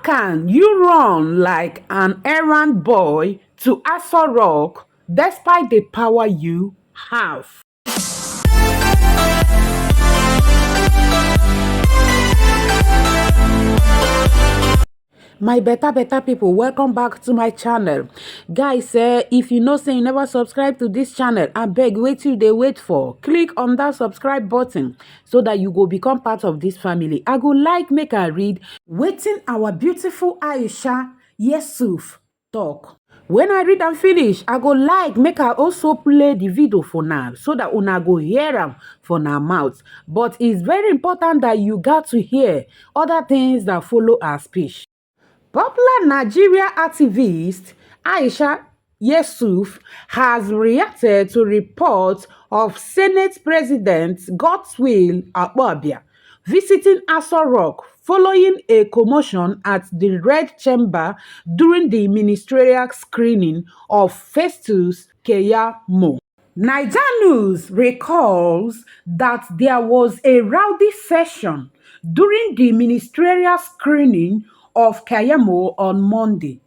can you run like an errand boy to Aso Rock despite the power you have? My better people, welcome back to my channel. Guys, if you know say you never subscribe to this channel, abeg wait till they wait for. Click on that subscribe button so that you go become part of this family. I go like make I read wetin our beautiful Aisha Yesufu talk. When I read and finish, I go like make I also play the video for now so that una go hear am for our mouth. But it's very important that you got to hear other things that follow our speech. Popular Nigeria activist Aisha Yesufu has reacted to reports of Senate President Godswill Akpabio visiting Aso Rock following a commotion at the Red Chamber during the ministerial screening of Festus keyamo. Naija News recalls that there was a rowdy session during the ministerial screening of keyamo on Monday.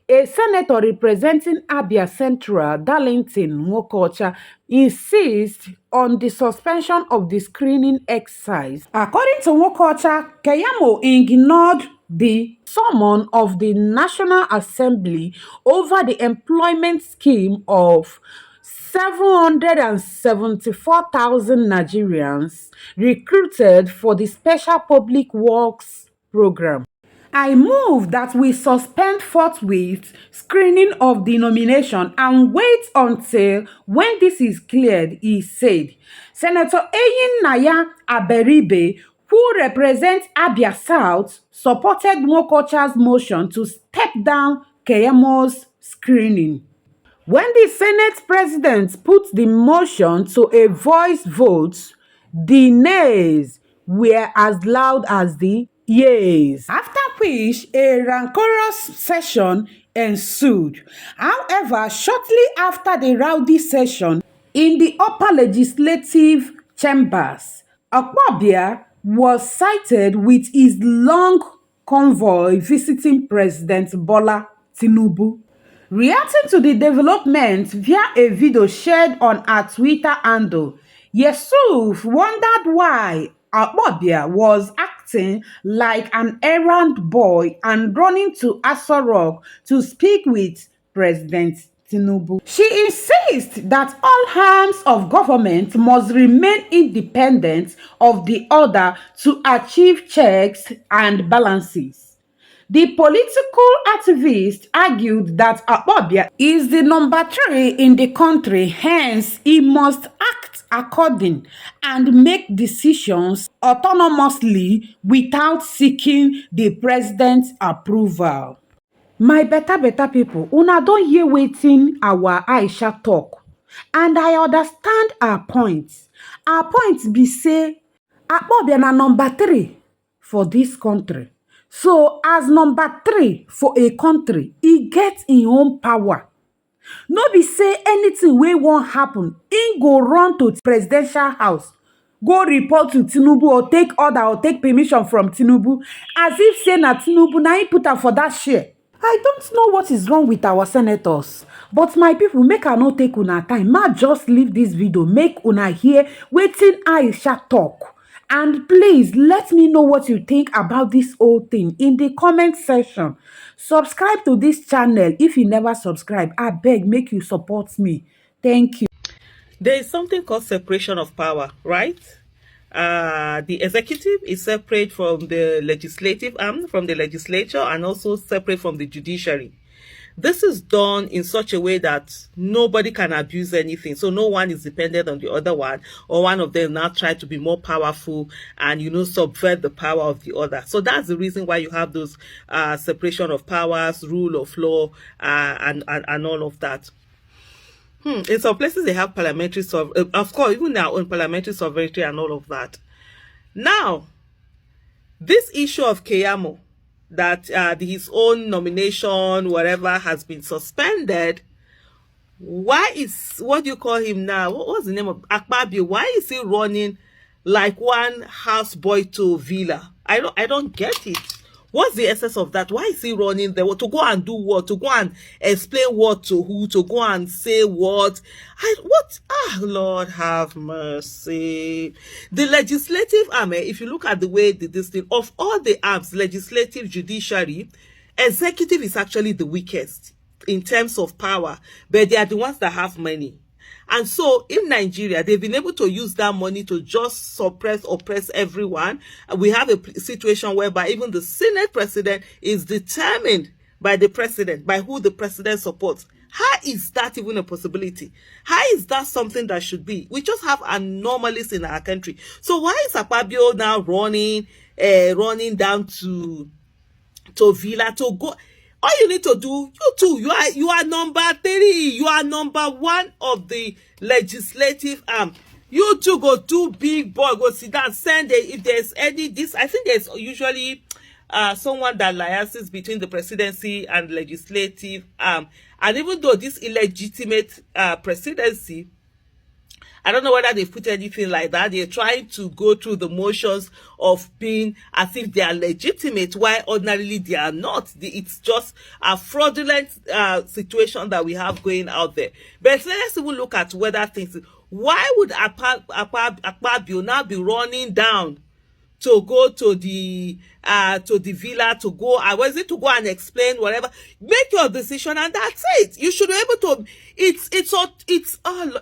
A senator representing Abia Central, Darlington Nwokocha, insists on the suspension of the screening exercise. According to Nwokocha, keyamo ignored the summon of the National Assembly over the employment scheme of 774,000 Nigerians recruited for the Special Public Works Program. I move that we suspend forthwith screening of the nomination and wait until when this is cleared, he said. Senator Naya Aberibe, who represents Abia South, supported Nwokocha's motion to step down keyamo's screening. When the Senate President put the motion to a voice vote, the nays were as loud as the yeas, after which a rancorous session ensued. However, shortly after the rowdy session in the upper legislative chambers, Akpabio was cited with his long convoy visiting President Bola Tinubu. Reacting to the development via a video shared on her Twitter handle, Yesufu wondered why Akpabio was acting like an errand boy and running to Aso Rock to speak with President Tinubu. She insists that all arms of government must remain independent of the other to achieve checks and balances. The political activist argued that Akpabio is the number 3 in the country, hence he must act according and make decisions autonomously without seeking the president's approval. My better people, una don hear wetin our Aisha talk, and I understand her point. Her point be say Akpabio na number 3 for this country. So, as number 3 for a country, he gets his own power. No be say anything wey wan happen, he go run to presidential house, go report to Tinubu or take order or take permission from Tinubu, as if say na Tinubu na him put am for that share. I don't know what is wrong with our senators, but my people, make I no take una time. Ma just leave this video, make una hear wetin Aisha talk. And please let me know what you think about this whole thing in the comment section. Subscribe to this channel if you never subscribe. I beg, make you support me. Thank you. There is something called separation of power, right? The executive is separate from the legislative arm, from the legislature, and also separate from the judiciary. This is done in such a way that nobody can abuse anything. So no one is dependent on the other one, or one of them now try to be more powerful and, subvert the power of the other. So that's the reason why you have those separation of powers, rule of law, and all of that. In some places they have parliamentary sovereignty, of course, even now on parliamentary sovereignty and all of that. Now, this issue of keyamo, that his own nomination, whatever, has been suspended. Why is, what do you call him now? What's the name of Akpabio? Why is he running like one houseboy to villa? I don't get it. What's the essence of that? Why is he running there? To go and do what? To go and explain what to who? To go and say what? What? Ah, Lord have mercy. The legislative arm, if you look at the way this thing, of all the arms, legislative, judiciary, executive is actually the weakest in terms of power, but they are the ones that have money. And so in Nigeria, they've been able to use that money to just oppress everyone. We have a situation whereby even the Senate president is determined by the president, by who the president supports. How is that even a possibility? How is that something that should be? We just have anomalies in our country. So why is Akpabio now running down to Villa to go? All you need to do, you too, you are number 3. You are number 1 of the legislative arm. You two go do big boy, go sit down, send if there's any this. I think there's usually someone that liaises between the presidency and legislative arm. And even though this illegitimate presidency, I don't know whether they've put anything like that. They're trying to go through the motions of being as if they are legitimate, while ordinarily they are not. It's just a fraudulent situation that we have going out there. But let's even look at whether things. Why would Akpabio now be running down to go to the villa to go? I was it to go and explain whatever. Make your decision and that's it. You should be able to. It's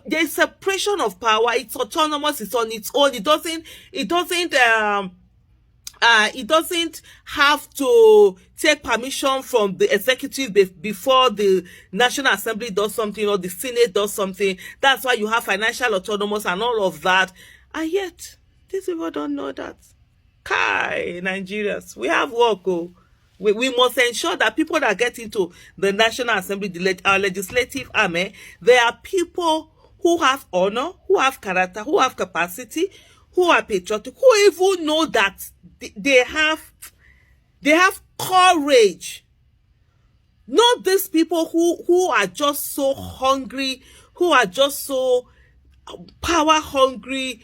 there's separation of power. It's autonomous. It's on its own. It doesn't have to take permission from the executive before the National Assembly does something or the Senate does something. That's why you have financial autonomous and all of that. And yet, these people don't know that. Kai, Nigerians, we have work. Oh. We must ensure that people that get into the National Assembly, our legislative army, they are people who have honor, who have character, who have capacity, who are patriotic, who even know that they have courage. Not these people who are just so hungry, who are just so power hungry,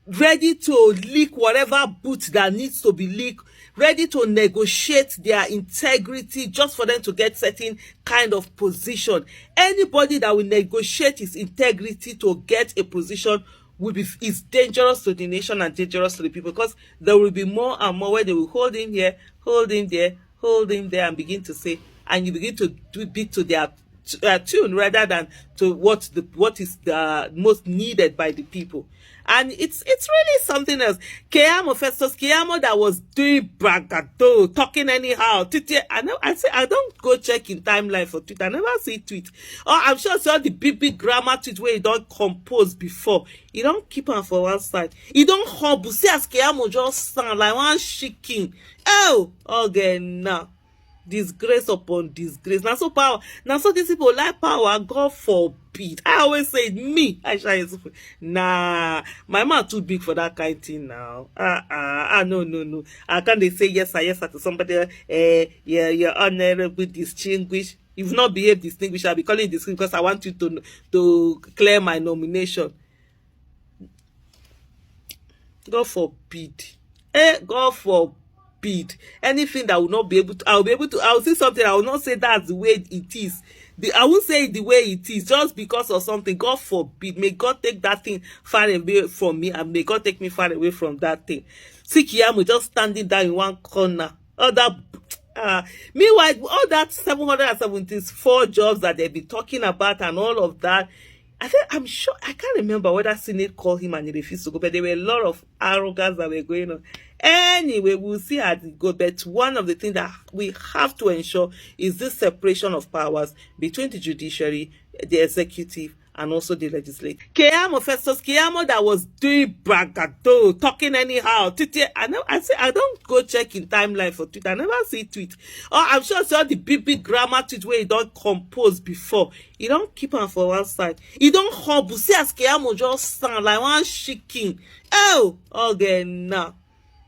ready to leak whatever boot that needs to be leaked, ready to negotiate their integrity just for them to get certain kind of position. Anybody that will negotiate his integrity to get a position is dangerous to the nation and dangerous to the people, because there will be more and more where they will hold him here, hold him there, hold him there, and begin to say, and you begin to do beat to their tune rather than to what is the most needed by the people. And it's really something else. Keyamo, Festus Keyamo, that was doing bragado, talking anyhow. I don't go check in timeline for tweet. I never see tweet. Oh, I'm sure it's all the big grammar tweet where you don't compose before. You don't keep on for one side. You don't humble. See as Keyamo just sound like one shaking. Oh, okay, now. Disgrace upon disgrace. Now so power. Now so these people like power. God forbid. I always say me. Aisha Yesufu. Nah, my mouth too big for that kind of thing now. No. Can't they say yes sir to somebody? Yeah, you're honorable, distinguished. If not behave distinguished, I'll be calling distinguished because I want you to clear my nomination. God forbid. God forbid. Anything that will not be able to, I'll say something, I will not say that's the way it is. I won't say it the way it is just because of something. God forbid. May God take that thing far away from me, and may God take me far away from that thing. See keyamo just standing down in one corner. Meanwhile, all that 774 jobs that they've been talking about and all of that, I'm sure, I can't remember whether Senate called him and he refused to go, but there were a lot of arrogance that were going on. Anyway, we'll see how it goes. But one of the things that we have to ensure is this separation of powers between the judiciary, the executive, and also the legislature. Keyamo, Festus Keyamo, that was doing bragado, talking anyhow. I don't go check in timeline for tweet. I never see tweet. Oh, I'm sure it's all the big grammar tweet where you don't compose before. You don't keep on for one side. You don't humble. See as Keyamo just sound like one shaking. Oh, okay, now.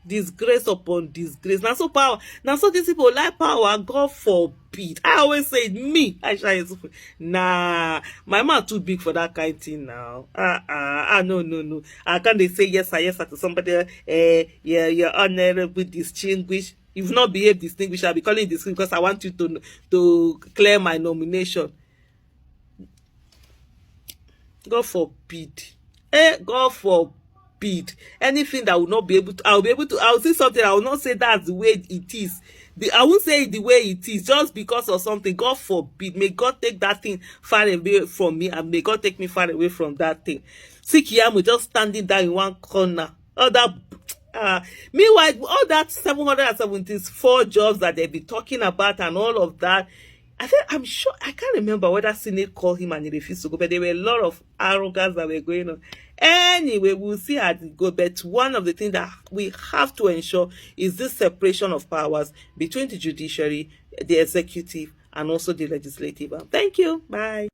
Disgrace upon disgrace. Now so power. Now so these people like power. God forbid. I always say me. Aisha Yesufu. Nah, my mouth too big for that kind of thing now. No. Can't they say yes sir to somebody? Yeah, you're honorable, distinguished. If not behave distinguished, I'll be calling you distinguished because I want you to clear my nomination. God forbid. God forbid. Anything that will not be able to, I'll see something, I will not say that's the way it is. I won't say it the way it is just because of something. God forbid. May God take that thing far away from me, and may God take me far away from that thing. See Keyamo just standing there in one corner. Meanwhile, all that 774 jobs that they've been talking about and all of that, I'm sure, I can't remember whether Senate called him and he refused to go, but there were a lot of arrogance that were going on. Anyway, we'll see how it goes. But one of the things that we have to ensure is this separation of powers between the judiciary, the executive, and also the legislative. Thank you. Bye.